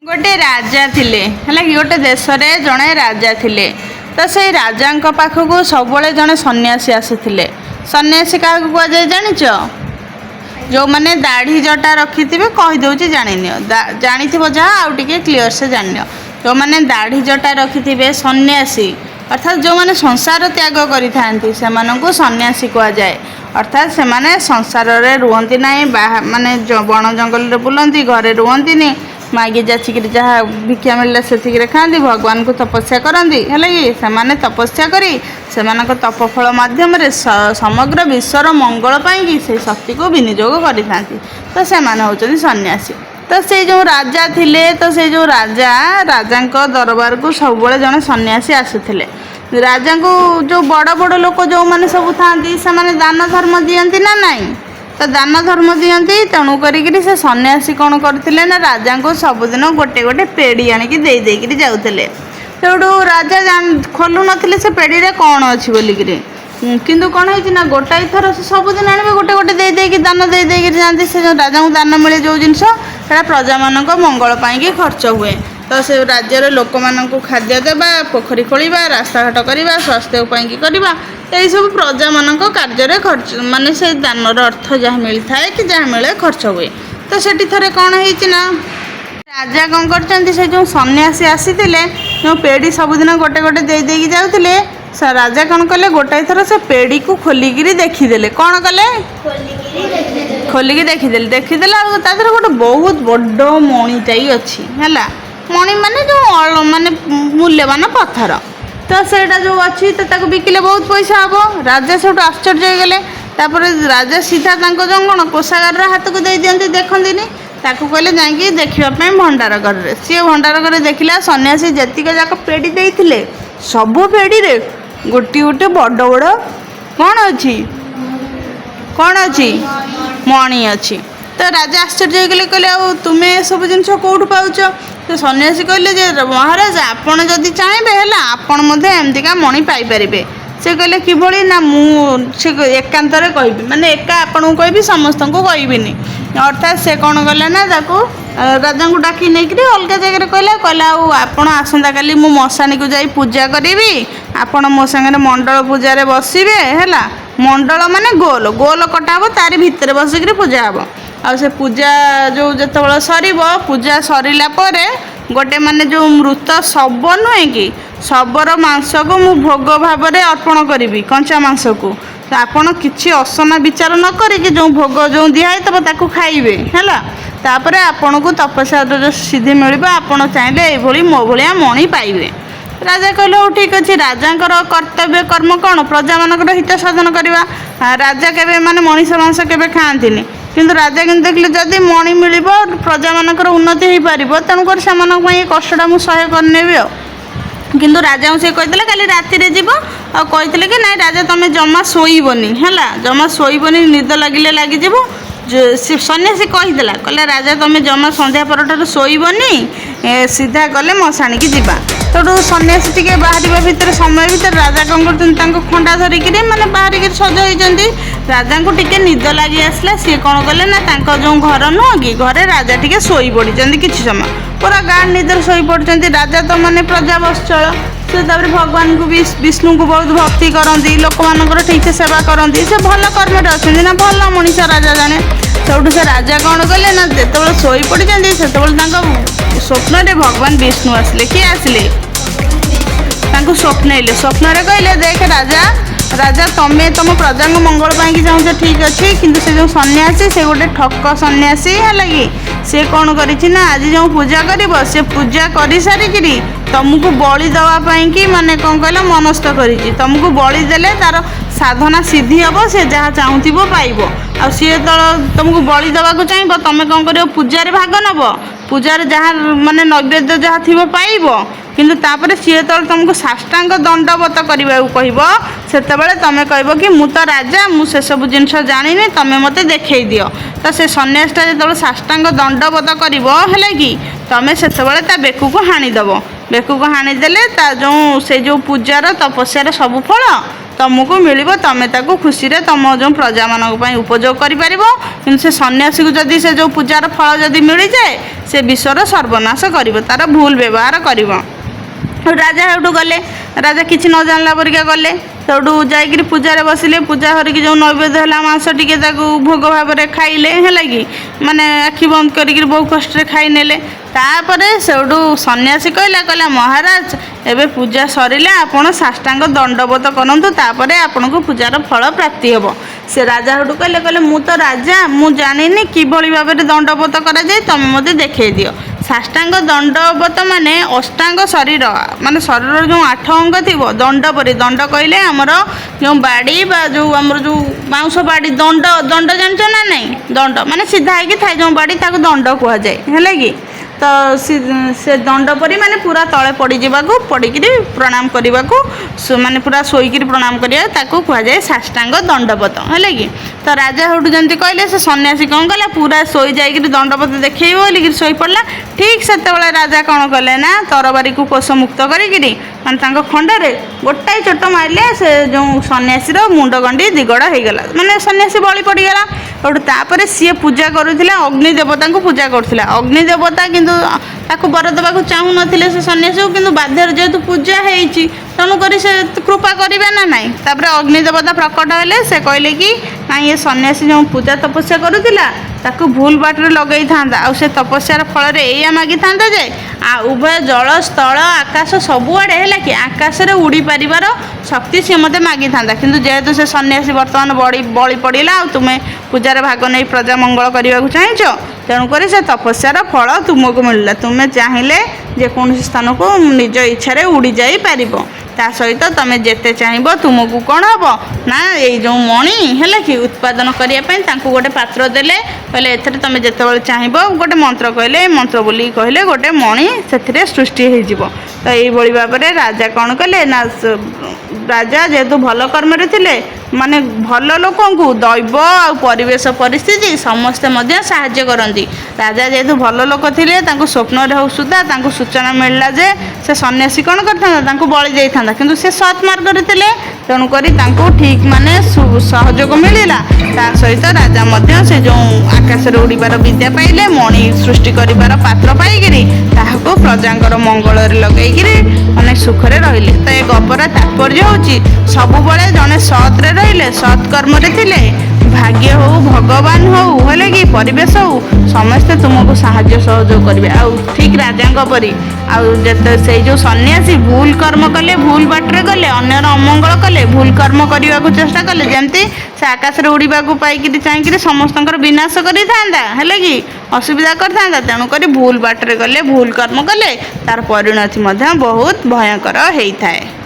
गोटे राजा थिले है कि गोटे देश में जड़े राजा थिले तो से राजा पाखक सब जड़े सन्यासी आसुले सन्यासी क्या कह जाए जाच जो मैंने दाढ़ी जटा रखि थे कहीदे जानी जानी जहाँ आउ टे क्लीयर से जान जो मैंने दाढ़ी जटा रखि थे सन्यासी अर्थात जो मैंने संसार त्याग करें सन्यासी कह जाए अर्थात से माने संसार रे रुहंती नहीं माने बण जंगल रे बुलंती घरे रुहंती नहीं मागी जाचिक जहाँ भिक्षा मिलला से खाती भगवान को तपस्या करती है तपस्या करी से तपफल मध्यम समग्र विश्वर मंगल पाई से शक्ति को विनियोग करें तो से होचनी सन्यासी। तो से जो राजा थिले तो से जो राजा दरबार को सब जड़े सन्यासी आसुले राजा को जो बड़ बड़ लोक जो मैंने सब था से दान धर्म दियंती ना नाई तो दान धर्म दियंती तेणु करी से सन्यासी कौन करते ना राजा को सबुदिन गोटे गोटे पेड़ी आणिकी देकरी जाऊे सेठू राजा खोलु नथिले से पेड़ी रे कौन अच्छी बोलिकी किंतु कौन है ना गोटाई थर से सबुदिन आने गोटे गोटे देकरी दान देकरी जाती से राजा को दान मिले जो जिनस प्रजा मान मंगल पाई खर्च हुए तो से राज्यर लोक मान खाद्य देवा पोखरी खोलिबा रास्ता घाट करवा स्वास्थ्य उपाय करवा यही सब प्रजा मान कार्य खर्च माने से दानर अर्थ जहाँ मिलता है कि जहाँ मिले खर्च हुए तो सेठी थरे कौन है राजा कौन कर जो सन्यासी आसी जो पेड़ी सबुदिन गोटे गोटे देकी जाते राजा कौन कले गोटाई थर से पेड़ी को खोलिकी देखीदे कौन कले खोलिकी देखीदे गोटे बहुत बड़ मणिटाई अच्छी है मणि माने जो माने मूल्यवान पत्थर तो सेटा जो अच्छी तो बिकिले बहुत पैसा हम राजा सब आश्चर्य हो गले राजा सीधा जो कौन कोषागार हाथ को दे दियंती देखती ताकू कहले जाकि देखापी भंडार घर सी भंडार घर देखला सन्यासी जेतिक जाक पेड़ी देते सब पेड़ी रे गोटे गोटे बड़ बड़ कौन अच्छी मणि अच्छी तो राजा आश्चर्य हो गले कहले तुम्हें सब जिन कौटू पाच तो सन्यासी कहले महाराज आपड़ जदि चाहे आपण एमतीका मणि पाइपर से कहले किभली ना मुझे एकांत कहि माने एका आपन को कहि समस्त को कहबिनी अर्थात से कौन कला ना राजा को डाकी नहीं अलग जगह कहला आपड़ आसंता काली मु मशाणी को जाई पूजा करी आपण मो संगे मंडल पूजा बसवे है मंडल माने गोल गोल कटा हम तारी भितर बसिक पूजा हम आ से पूजा जो जिते सर पूजा सरला गोटे माने जो मृत शव नुहे कि शवर मांस को मु भोग भाव में अर्पण करी कंचा मांस को तो आपड़ किसी असना विचार न करी जो भोग जो दिखाई ताकू खाइबे है तापर आपण को तपस्या जो सिद्धि मिल आपड़ चाहिए ये मो भाया मणि पाइबे। राजा कहले हो ठीक अच्छे राजा कर्तव्य कर्म कौन प्रजा मान हित साधन करवा राजा के माने मनीष मांस के खाती किंतु राजा कि देखिले जदि मणि मिल प्रजा मानकर उन्नति हो पार तेणुक से कष्टा मुझे सह्य करनेबी किंतु राजा को से कहते काली राति जीव कहते कि नाई राजा तुम जमा शोबनी है जमा शोबनी निद लगिले लगिज सन्यासी कहीदेला कहले राजा तुम जमा संध्या पर शोबनी सीधा गले मशाणी की जीवा तो सन्यासी टी बाहर भितर समय भितर राजा कौन कर खंडा धरिकी मैंने बाहर सज होती राजा को टिके निद लगी आसला सी कौन कले ना जो घर नुह कि घरे राजा टिके शोई पड़ी किसी समय पूरा गाढ़ निदर शोई पड़ते राजा तो मैंने प्रजा बत्सल से भगवान को भी विष्णु को बहुत भक्ति करती लोक मान ठीक से सेवा करती से भल कर्म अच्छा ना भल मनीष राजा जाने सब से राजा कौन कले ना जो शोई पड़ी से स्वप्न भगवान विष्णु आसिले किए आसिले स्वप्न स्वप्न कहले देख राजा राजा तुम्हें तुम प्रजा मंगल पाई चाहूँ ठीक अच्छे किंतु से जो सन्यासी से गोटे ठक सन्यासी है लगी सी कौन कर आज जो पूजा कर से पूजा कर सारिकी तुमको बलि दवापाई कि माने कौन कहला मनस्थ कर तुमको बलि देले तार साधना सिद्धि हम से जहाँ चाहूब पाइब आ सी तो तुमको बलि देवाक चाहिए तुम कौन कर पूजार भाग नब पूजार जहाँ माने नैवेद्य जहाँ थी पाइब किंतु तापर सी तो तुमको साष्टांग दंडवत करने से तुम कह कि मु तो राजा मुझे सब जिन जानी तुम मत देखे दियो तो से सन्यासटा जो साष्टांग दंडवत कर कि तुम से बेकू को हाणीदेव बेकू को हाणीदेले जो से जो पूजार तपस्यार सब फल तुमको मिल तुम ताको खुशी रे तुम जो प्रजा मान उपयोग कर कि सन्यासी को जदि से जो पूजार फल जदि मिल जाए से विश्वर सर्वनाश कर तार भूल व्यवहार कर। राजा हेटू गले राजा किसी न जानला परिका गले सेठू जाकि पूजार बसिले पूजा करके जो नैवेद्य है मांस टी भोग भाव में खाइले है कि माने आखि बंद कर बहु कष्ट खाई नेले। तापरे सेठू सन्यासी कहला महाराज एबे पूजा सरिले आपण साष्टांग दंडवत करंतु तापरे आपण को पूजार फल प्राप्ति हेबो। से राजा हेटू कहले मु तो राजा मु जानिनी किभली भाव में दंडवत करा जाए तमे मते देखै दियो। साष्टांग दंडवत माने अष्टांग शरीर माने शरीर जो 8 अंग थी दंड परी दंड कहले आमर जो बाड़ी बा जो आमर जो बाउंस बाड़ी दंड दंड जानछ ना नहीं दंड माने सीधा है कि थाई जो बाड़ी ताको दंड कह जाए है कि तो से दंड परी माने पूरा तले पड़ी जावाको पड़िकी प्रणाम करने को माने पूरा शोईकी प्रणाम करिया ताको कह जाए साष्टांग दंडवत है कि। तो राजा हेटू जमी कहले से सन्यासी कौन कला पूरा शोई जाकि दंडवत देखे बोलिक शोई पड़ा। ठीक से राजा कौन कले ना तरबारी को कोष मुक्त करी माने खंडे गोटाए चोट मारे से जो सन्यासी मुंड गंडी दिगड़ होगला माने सन्यासी बलि पड़गला। तापर सी पूजा करुला अग्नि देवता को पूजा करुला अग्नि देवता किंतु ताको बर देवा चाहू नथिले से सन्यासी को किंतु बाध्य जेहेतु पूजा होती तेणुक से कृपा करेंगे ना नाई। तापर अग्नि देवता प्रकट हेले से कहले कि ना ये सन्यासी जो पूजा तपस्या करुला ताको भूल बाटर लगे था से तपस्यार फल या मागी था जे आ उभय जल स्थल आकाश सबुआड़े है कि आकाश में उड़ी पार शक्ति सी मत मागी था किंतु जेहेतु से सन्यासी बर्तमान बड़ी पड़ा तुम्हें पूजार भाग नहीं प्रजा मंगल करने को चाहछ तेणुक से तपस्यार फल तुमको मिलला तुम्हें चाहिए जेकोसी स्थान को निज इच्छा उड़ी जाई पारिबो। ता सहित तुम जिते चाहब तुमको कौन हम ना ये जो मणि है कि उत्पादन करने गोटे पात्र देले कहले एथरे तुम जिते चाहब गोटे मंत्र कहले मंत्र बोली कहले गोटे मणि से सृष्टि हो। तो यही भाव में राजा कौन कले ना राजा जेहेतु भल कर्म थे माने भल लोक को दैव आ परिवेश परिस्थिति समस्ते साहाय्य करती। राजा जेहेतु भल लोक थे स्वप्न हो सुधा सूचना मिलला जे से सन्यासी कौन करता बलि जाता किंतु से सत् मार्ग थे तेणुक ठीक माने सहयोग मिलला। ता सहित राजा से जो आकाश में उड़ार विद्या पाइले मणि सृष्टि कर पात्र पाइकी ताको प्रजांकर मंगल लगे अनेक सुखरे रहिले। तो ये गपर तात्पर्य होची सबुबले जने सत्रे रहिले सत्कर्म थे भाग्य हो भगवान हो हेले कि परिवेश हो समस्ते तुमको साहाय्य सहयोग करेंगे। आ ठीक राजा परी आते से जो सन्यासी भूल कर्म कले भूल बाटे गले अन्यर अमंगल कले भूल कर्म करने को चेष्टा कले जमती से आकाश में उड़ा पाई चाहिए समस्त विनाश करें कि असुविधा करता तेणुक भूल बाटे गले भूल कर्म कले तार परिणति बहुत भयंकर होता है।